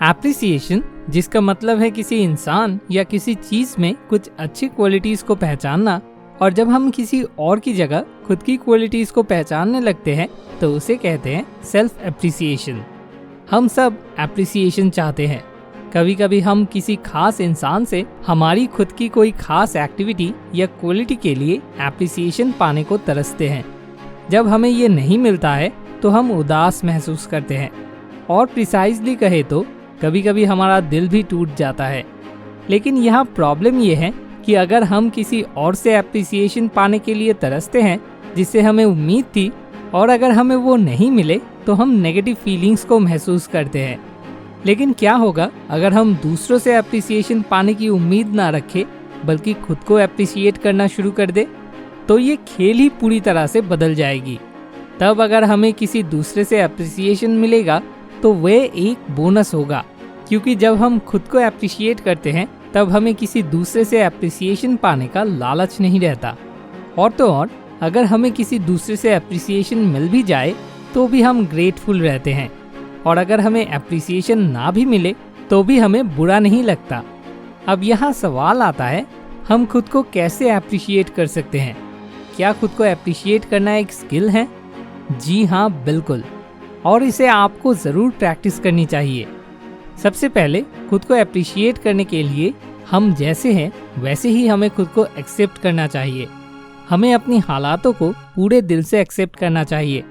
Appreciation, जिसका मतलब है किसी इंसान या किसी चीज में कुछ अच्छी क्वालिटीज को पहचानना, और जब हम किसी और की जगह खुद की क्वालिटीज को पहचानने लगते हैं तो उसे कहते हैं सेल्फ एप्रिसिएशन। हम सब एप्रिसिएशन चाहते हैं। कभी कभी हम किसी खास इंसान से हमारी खुद की कोई खास एक्टिविटी या क्वालिटी के लिए एप्रिसिएशन पाने को तरसते हैं। जब हमें ये नहीं मिलता है तो हम उदास महसूस करते हैं, और प्रिसाइजली कहे तो कभी कभी हमारा दिल भी टूट जाता है। लेकिन यहाँ प्रॉब्लम ये है कि अगर हम किसी और से एप्रिसिएशन पाने के लिए तरसते हैं जिससे हमें उम्मीद थी, और अगर हमें वो नहीं मिले तो हम नेगेटिव फीलिंग्स को महसूस करते हैं। लेकिन क्या होगा अगर हम दूसरों से एप्रिसिएशन पाने की उम्मीद ना रखें बल्कि खुद को एप्रिसिएट करना शुरू कर दे? तो ये खेल ही पूरी तरह से बदल जाएगी। तब अगर हमें किसी दूसरे से एप्रिसिएशन मिलेगा तो वह एक बोनस होगा, क्योंकि जब हम खुद को एप्रिशिएट करते हैं तब हमें किसी दूसरे से एप्रिसिएशन पाने का लालच नहीं रहता। और तो और अगर हमें किसी दूसरे से एप्रिसिएशन मिल भी जाए तो भी हम ग्रेटफुल रहते हैं, और अगर हमें एप्रिसिएशन ना भी मिले तो भी हमें बुरा नहीं लगता। अब यहाँ सवाल आता है, हम खुद को कैसे एप्रिशिएट कर सकते हैं? क्या खुद को एप्रिशिएट करना एक स्किल है? जी हाँ, बिल्कुल, और इसे आपको ज़रूर प्रैक्टिस करनी चाहिए। सबसे पहले खुद को एप्रिशिएट करने के लिए हम जैसे हैं वैसे ही हमें खुद को एक्सेप्ट करना चाहिए। हमें अपनी हालातों को पूरे दिल से एक्सेप्ट करना चाहिए।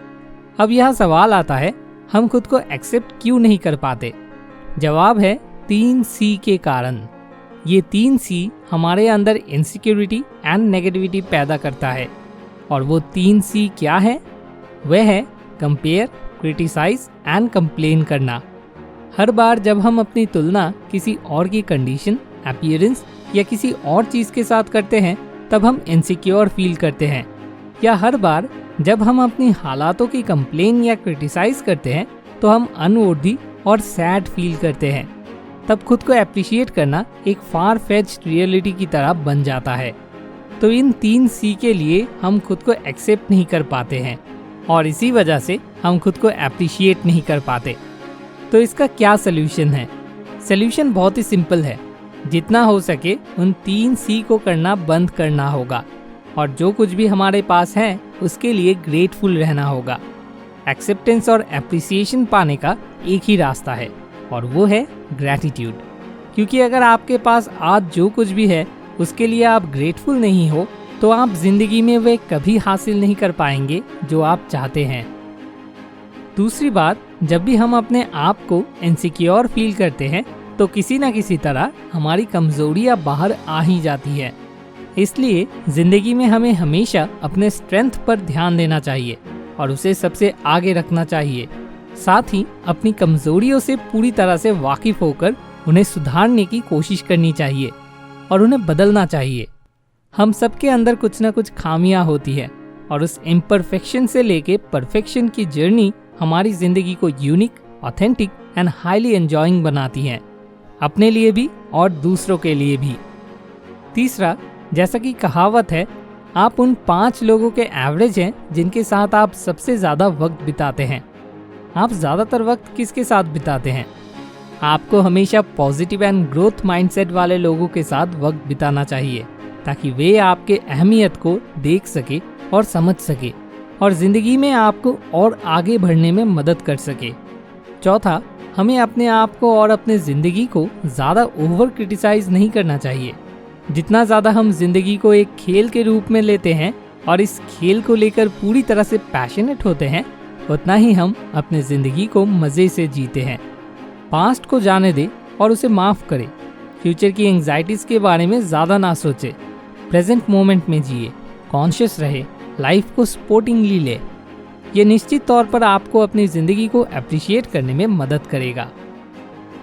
अब यह सवाल आता है, हम खुद को एक्सेप्ट क्यों नहीं कर पाते? जवाब है 3 C के कारण। ये 3 C हमारे अंदर इनसिक्योरिटी एंड नेगेटिविटी पैदा करता है, और वो 3 C क्या है? वह है कंपेयर, क्रिटिसाइज एंड कंप्लेन करना। हर बार जब हम अपनी तुलना किसी और की कंडीशन, अपीयरेंस या किसी और चीज़ के साथ करते हैं तब हम इनसिक्योर फील करते हैं। या हर बार जब हम अपनी हालातों की कंप्लेन या क्रिटिसाइज करते हैं तो हम अनवर्दी और सैड फील करते हैं। तब खुद को एप्रिशिएट करना एक फार फेच्ड रियलिटी की तरह बन जाता है। तो इन 3 C के लिए हम खुद को एक्सेप्ट नहीं कर पाते हैं, और इसी वजह से हम खुद को एप्रिशिएट नहीं कर पाते। तो इसका क्या सल्यूशन है? सल्यूशन बहुत ही सिंपल है। जितना हो सके उन 3 C को करना बंद करना होगा, और जो कुछ भी हमारे पास है उसके लिए ग्रेटफुल रहना होगा। एक्सेप्टेंस और एप्रिसिएशन पाने का एक ही रास्ता है, और वो है ग्रैटिट्यूड। क्योंकि अगर आपके पास आज जो कुछ भी है उसके लिए आप ग्रेटफुल नहीं हो तो आप जिंदगी में वे कभी हासिल नहीं कर पाएंगे जो आप चाहते हैं। दूसरी बात, जब भी हम अपने आप को इनसिक्योर फील करते हैं तो किसी न किसी तरह हमारी कमजोरियां बाहर आ ही जाती है। इसलिए जिंदगी में हमें हमेशा अपने स्ट्रेंथ पर ध्यान देना चाहिए और उसे सबसे आगे रखना चाहिए। साथ ही अपनी कमजोरियों से पूरी तरह से वाकिफ होकर उन्हें सुधारने की कोशिश करनी चाहिए और उन्हें बदलना चाहिए। हम सबके अंदर कुछ न कुछ खामियां होती है, और उस इम्परफेक्शन से लेके परफेक्शन की जर्नी हमारी जिंदगी को unique, authentic and highly enjoying बनाती है, अपने लिए भी और दूसरों के लिए भी। तीसरा, जैसा कि कहावत है, आप उन 5 लोगों के एवरेज हैं जिनके साथ आप सबसे ज्यादा वक्त बिताते हैं। आप ज्यादातर वक्त किसके साथ बिताते हैं? आपको हमेशा पॉजिटिव एंड ग्रोथ माइंडसेट वाले लोगों के साथ वक्त बिताना चाहिए, ताकि वे आपके अहमियत को देख सके और समझ सके और जिंदगी में आपको और आगे बढ़ने में मदद कर सके। चौथा, हमें अपने आप को और अपने जिंदगी को ज्यादा ओवर क्रिटिसाइज नहीं करना चाहिए। जितना ज्यादा हम जिंदगी को एक खेल के रूप में लेते हैं और इस खेल को लेकर पूरी तरह से पैशनेट होते हैं, उतना ही हम अपने जिंदगी को मजे से जीते हैं। पास्ट को जाने दे और उसे माफ करे। फ्यूचर की एंग्जाइटीज के बारे में ज्यादा ना सोचे। प्रेजेंट मोमेंट में जिए, कॉन्शियस रहे, लाइफ को स्पोर्टिंगली ले। ये निश्चित तौर पर आपको अपनी जिंदगी को अप्रिशिएट करने में मदद करेगा।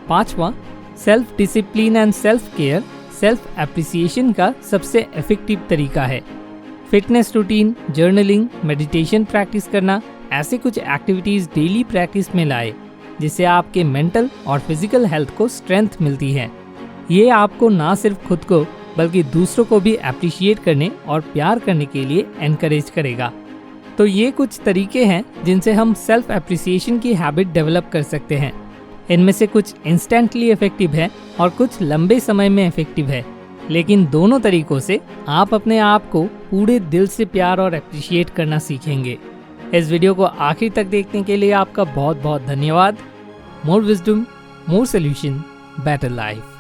5वां, self discipline and self care self appreciation का सबसे इफेक्टिव तरीका है। Fitness routine, journaling, meditation practice करना, ऐसे कुछ एक्टिविटीज डेली प्रैक्टिस में लाए जिससे आपके मेंटल और फिजिकल हेल्थ को स्ट्रेंथ मिलती है। ये आपको ना सिर्फ खुद को बल्कि दूसरों को भी अप्रिशिएट करने और प्यार करने के लिए एनकरेज करेगा। तो ये कुछ तरीके हैं जिनसे हम सेल्फ एप्रिसिएशन की हैबिट डेवलप कर सकते हैं। इनमें से कुछ इंस्टेंटली इफेक्टिव है और कुछ लंबे समय में इफेक्टिव है, लेकिन दोनों तरीकों से आप अपने आप को पूरे दिल से प्यार और अप्रिशिएट करना सीखेंगे। इस वीडियो को आखिर तक देखने के लिए आपका बहुत बहुत धन्यवाद। मोर विजडम, मोर सोल्यूशन, बेटर लाइफ।